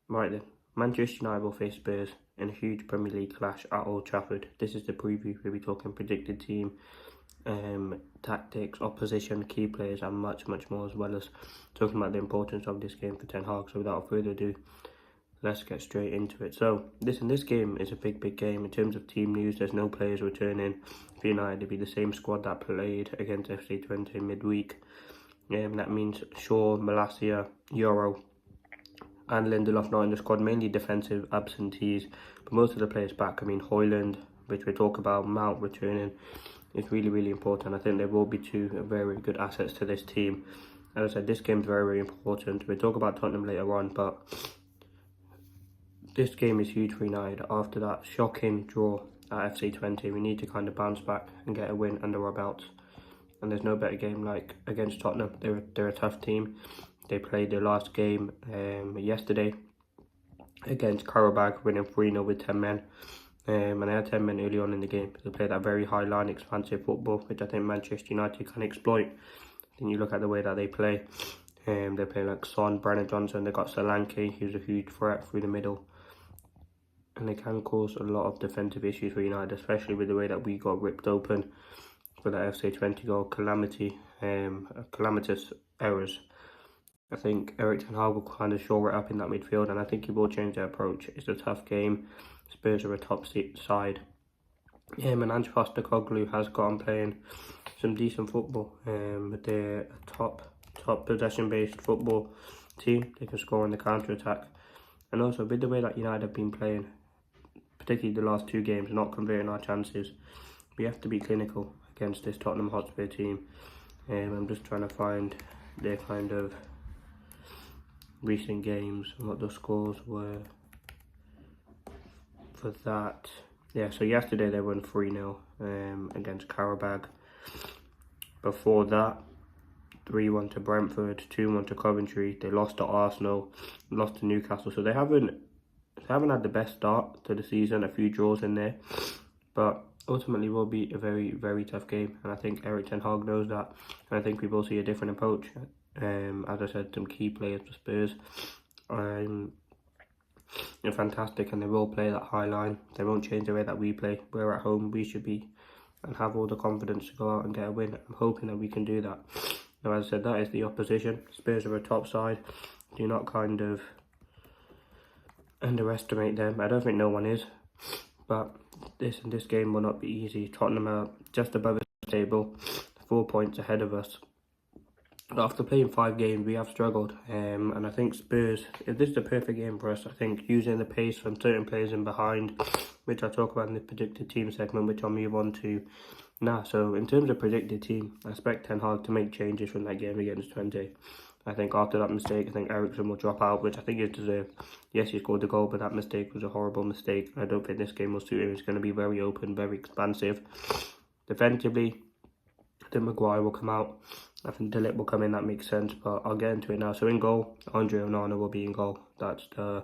Right then, Manchester United will face Spurs in a huge Premier League clash at Old Trafford. This is the preview. We'll be talking predicted team, tactics, opposition, key players, and much more, as well as talking about the importance of this game for Ten Hag. So without further ado, let's get straight into it. So this game is a big game in terms of team news. There's no players returning for United. It'll be the same squad that played against FC Twente midweek. That means Shaw, Malacia, Euro, and Lindelof not in the squad, mainly defensive absentees, but most of the players back. I mean, Højlund, which we talk about, Mount returning, is really important. I think there will be two very good assets to this team. As I said, this game's very important. We'll talk about Tottenham later on, but this game is huge for United. After that shocking draw at FC Twente, we need to kind of bounce back and get a win under our belts. And there's no better game like against Tottenham. They're a tough team. They played their last game yesterday against Karabag, winning 3-0 with 10 men. And they had 10 men early on in the game. They played that very high line, expansive football, which I think Manchester United can exploit. Then you look at the way that they play. They play like Son, Brennan Johnson. They got Solanke, who's a huge threat through the middle. And they can cause a lot of defensive issues for United, especially with the way that we got ripped open for the FC Twente goal. Calamitous errors. I think Erik Ten Hag will kind of shore it up in that midfield, and I think he will change their approach. It's a tough game. Spurs are a top side. And Ange Postecoglou has got on playing some decent football. They're a top possession-based football team. They can score on the counter-attack. And also, with the way that United have been playing, particularly the last two games, not converting our chances, we have to be clinical against this Tottenham Hotspur team. I'm just trying to find their kind of recent games and what the scores were for that. Yeah, so yesterday they won 3-0 against Karabag. Before that, 3-1 to Brentford, 2-1 to Coventry. They lost to Arsenal, lost to Newcastle. So they haven't had the best start to the season. A few draws in there, but ultimately will be a very tough game. And I think Erik Ten Hag knows that. And I think we will see a different approach. As I said, some key players for Spurs. They're fantastic, and they will play that high line. They won't change the way that we play. We're at home. We should be and have all the confidence to go out and get a win. I'm hoping that we can do that. Now, as I said, that is the opposition. Spurs are a top side. Do not kind of underestimate them. I don't think no one is, but this game will not be easy. Tottenham are just above the table, 4 points ahead of us. After playing 5 games, we have struggled, and I think Spurs, if this is the perfect game for us, I think using the pace from certain players in behind, which I'll talk about in the predicted team segment, which I'll move on to now. So in terms of predicted team, I expect Ten Hag to make changes from that game against Twente. I think after that mistake, I think Eriksen will drop out, which I think is deserved. Yes, he scored the goal, but that mistake was a horrible mistake. I don't think this game will suit him. It's going to be very open, very expansive. Defensively, I think Maguire will come out. I think De Ligt will come in, that makes sense, but I'll get into it now. So in goal, Andre Onana will be in goal. That's the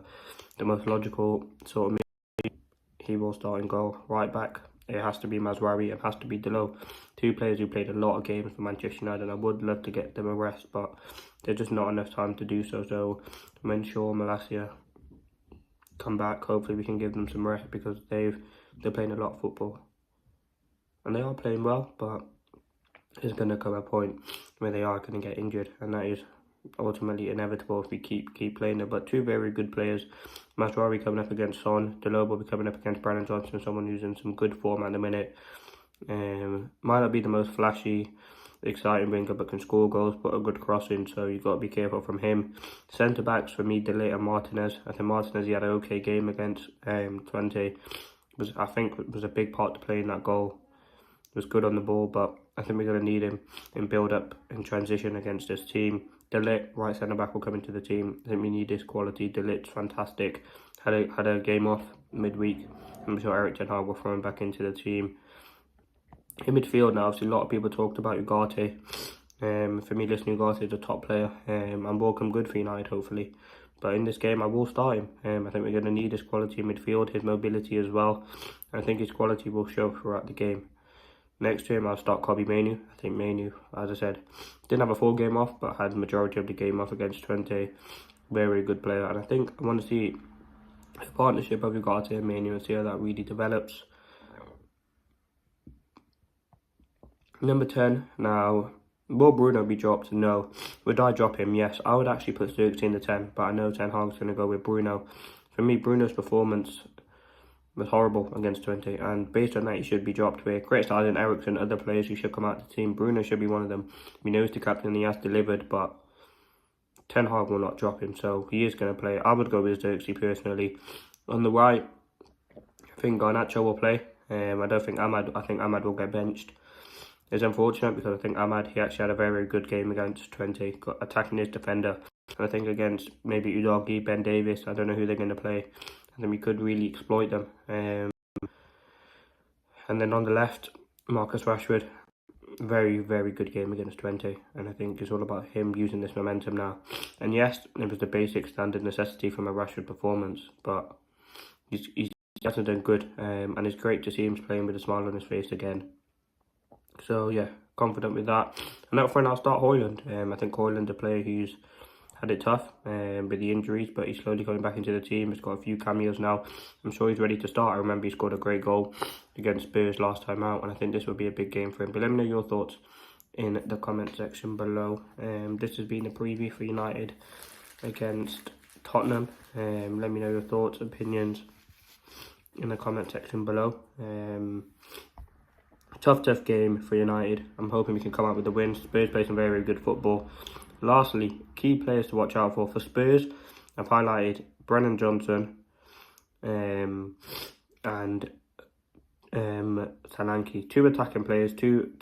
most logical sort of move. He will start in goal. Right back, it has to be Mazraoui, it has to be De Ligt. Two players who played a lot of games for Manchester United, and I would love to get them a rest, but there's just not enough time to do so. So when Shaw, Malacia come back, hopefully we can give them some rest, because they're playing a lot of football. And they are playing well, but there's going to come a point where they are going to get injured, and that is ultimately inevitable if we keep playing them. But two very good players. Mazraoui coming up against Son. De Ligt will be coming up against Brennan Johnson, someone who's in some good form at the minute. Might not be the most flashy, exciting winger, but can score goals, put a good cross in, so you've got to be careful from him. Centre backs for me, De Ligt and Martinez. I think Martinez, he had an okay game against Twente. I think it was a big part to play in that goal. Was good on the ball, but I think we're going to need him in build-up and transition against this team. De Ligt, right centre-back, will come into the team. I think we need this quality. De Ligt's fantastic. Had a game off midweek. I'm sure Erik Ten Hag will throw him back into the team. In midfield now, obviously a lot of people talked about Ugarte. For me, this Ugarte is a top player and will come good for United, hopefully. But in this game, I will start him. I think we're going to need his quality in midfield, his mobility as well. I think his quality will show throughout the game. Next to him, I'll start Kobbie Mainoo. I think Mainoo, as I said, didn't have a full game off, but had the majority of the game off against Twente. Very good player, and I think I want to see a partnership of Ugarte and Manu and see how that really develops. Number 10, now, will Bruno be dropped? No. Would I drop him? Yes. I would actually put Xerxes in the 10, but I know Ten Hag's going to go with Bruno. For me, Bruno's performance was horrible against 20, and based on that, he should be dropped. We're criticising Eriksen, other players who should come out of the team. Bruno should be one of them. We know he's the captain, he has delivered, but Ten Hag will not drop him, so he is going to play. I would go with Xerxes personally. On the right, I think Garnacho will play. I don't think AMAD. I think AMAD will get benched. It's unfortunate because I think AMAD, he actually had a very good game against 20, attacking his defender. And I think against maybe Udogie, Ben Davis, I don't know who they're going to play. And then we could really exploit them. And then on the left, Marcus Rashford, very, very good game against 20. And I think it's all about him using this momentum now. And yes, it was the basic standard necessity from a Rashford performance, but he's hasn't done good. And it's great to see him playing with a smile on his face again. So yeah, confident with that. And up front, I'll start Højlund. I think Højlund's a player who's had it tough with the injuries, but he's slowly coming back into the team. He's got a few cameos now. I'm sure he's ready to start. I remember he scored a great goal against Spurs last time out, and I think this will be a big game for him. But let me know your thoughts in the comment section below. This has been a preview for United against Tottenham. Let me know your thoughts, opinions in the comment section below. Tough game for United. I'm hoping we can come out with the win. Spurs play some very, very good football. Lastly, key players to watch out for Spurs. I've highlighted Brennan Johnson and Solanke. Two attacking players, two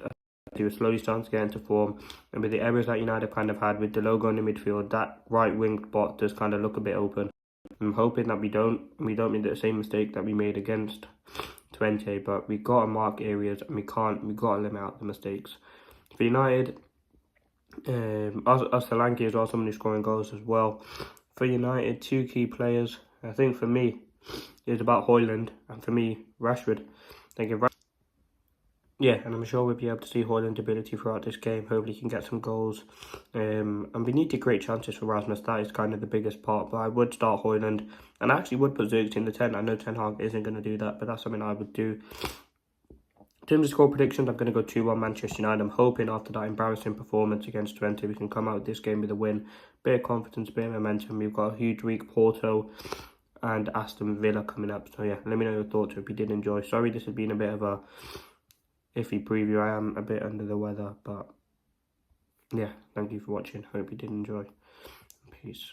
are slowly starting to get into form. And with the errors that United kind of had with the logo in the midfield, that right wing spot does kind of look a bit open. I'm hoping that we don't make the same mistake that we made against 20, but we got to mark areas and we got to limit out the mistakes. For United, Solanke is also someone who's scoring goals as well. For United, two key players, I think for me, is about Højlund, and for me, Rashford. And I'm sure we'll be able to see Højlund's ability throughout this game. Hopefully he can get some goals. And we need to create chances for Rasmus. That is kind of the biggest part. But I would start Højlund. And I actually would put Xerxes in the 10. I know Ten Hag isn't going to do that, but that's something I would do. In terms of score predictions, I'm going to go 2-1 Manchester United. I'm hoping after that embarrassing performance against 20, we can come out with this game with a win. Bit of confidence, bit of momentum. We've got a huge week, Porto and Aston Villa coming up. So yeah, let me know your thoughts if you did enjoy. Sorry this has been a bit of a iffy preview. I am a bit under the weather, but yeah, thank you for watching. Hope you did enjoy. Peace.